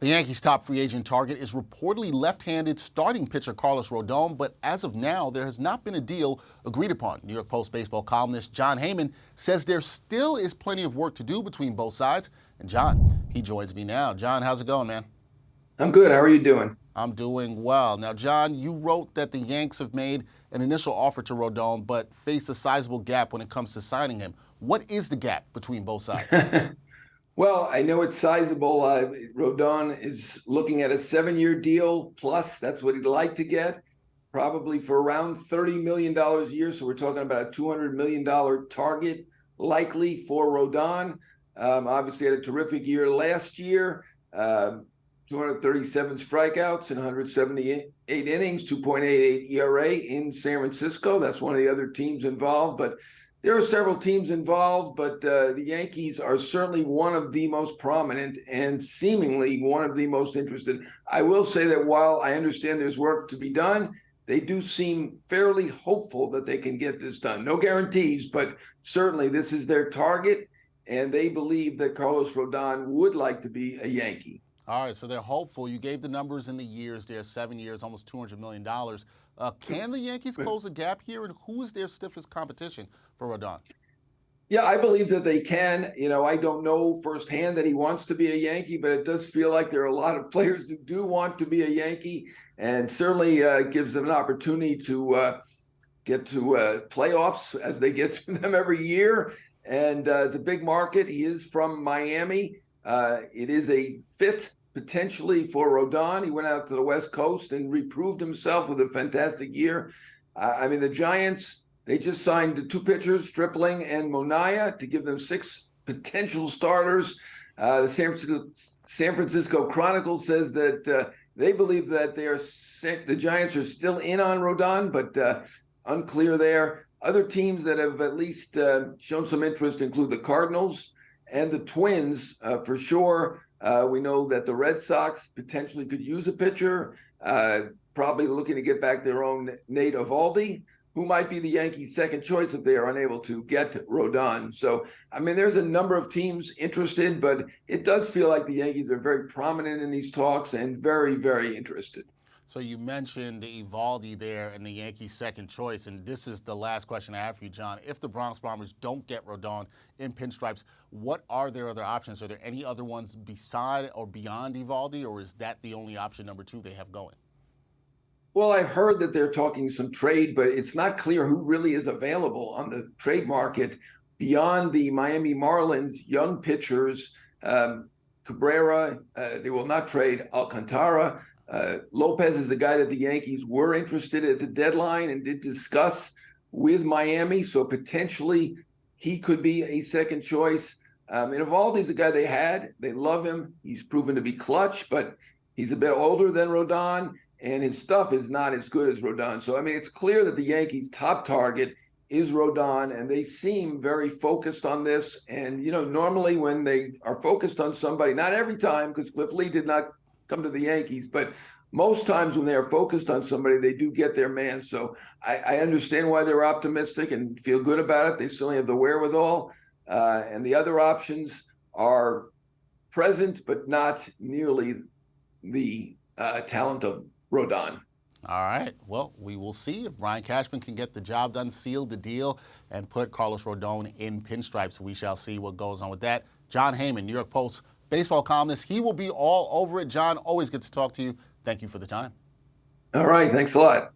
The Yankees' top free agent target is reportedly left-handed starting pitcher Carlos Rodon, but as of now, there has not been a deal agreed upon. New York Post baseball columnist Jon Heyman says there still is plenty of work to do between both sides. And Jon, he joins me now. Jon, how's it going, man? I'm good. How are you doing? I'm doing well. Now, Jon, you wrote that the Yanks have made an initial offer to Rodon, but face a sizable gap when it comes to signing him. What is the gap between both sides? Well, I know it's sizable. Rodon is looking at a 7-year deal plus. That's what he'd like to get, probably for around $30 million a year. So we're talking about a $200 million target likely for Rodon. Obviously had a terrific year last year. 237 strikeouts in 178 innings, 2.88 ERA in San Francisco. That's one of the other teams involved, but there are several teams involved, but the Yankees are certainly one of the most prominent and seemingly one of the most interested. I will say that while I understand there's work to be done, they do seem fairly hopeful that they can get this done. No guarantees, but certainly this is their target, and they believe that Carlos Rodon would like to be a Yankee. All right, so they're hopeful. You gave the numbers in the years there, 7 years, almost $200 million. Can the Yankees close the gap here, and who is their stiffest competition for Rodon? Yeah, I believe that they can. I don't know firsthand that he wants to be a Yankee, but it does feel like there are a lot of players who do want to be a Yankee, and certainly gives them an opportunity to get to playoffs as they get to them every year. And it's a big market. He is from Miami. It is a fit potentially for Rodon. He went out to the West Coast and reproved himself with a fantastic year. The Giants, they just signed the 2 pitchers, Stripling and Monaya, to give them 6 potential starters. The San Francisco Chronicle says that they believe that the Giants are still in on Rodon, but unclear there. Other teams that have at least shown some interest include the Cardinals and the Twins, for sure. We know that the Red Sox potentially could use a pitcher, probably looking to get back their own Nate Eovaldi, who might be the Yankees' second choice if they are unable to get Rodon. So, there's a number of teams interested, but it does feel like the Yankees are very prominent in these talks and very, very interested. So you mentioned Eovaldi there and the Yankees' second choice, and this is the last question I have for you, Jon. If the Bronx Bombers don't get Rodon in pinstripes, what are their other options? Are there any other ones beside or beyond Eovaldi, or is that the only option number 2 they have going? Well, I've heard that they're talking some trade, but it's not clear who really is available on the trade market beyond the Miami Marlins young pitchers. Cabrera, they will not trade. Alcantara. Lopez is a guy that the Yankees were interested at the deadline and did discuss with Miami, so potentially he could be a second choice. And Eovaldi's a guy they had. They love him. He's proven to be clutch, but he's a bit older than Rodon, and his stuff is not as good as Rodon. So, it's clear that the Yankees' top target is Rodon, and they seem very focused on this. And, normally when they are focused on somebody, not every time, because Cliff Lee did not come to the Yankees, but most times when they are focused on somebody, they do get their man. So I understand why they're optimistic and feel good about it. They certainly have the wherewithal, and the other options are present, but not nearly the talent of Rodon. All right. Well, we will see if Brian Cashman can get the job done, seal the deal, and put Carlos Rodon in pinstripes. We shall see what goes on with that. Jon Heyman, New York Post baseball columnist. He will be all over it. Jon, always good to talk to you. Thank you for the time. All right. Thanks a lot.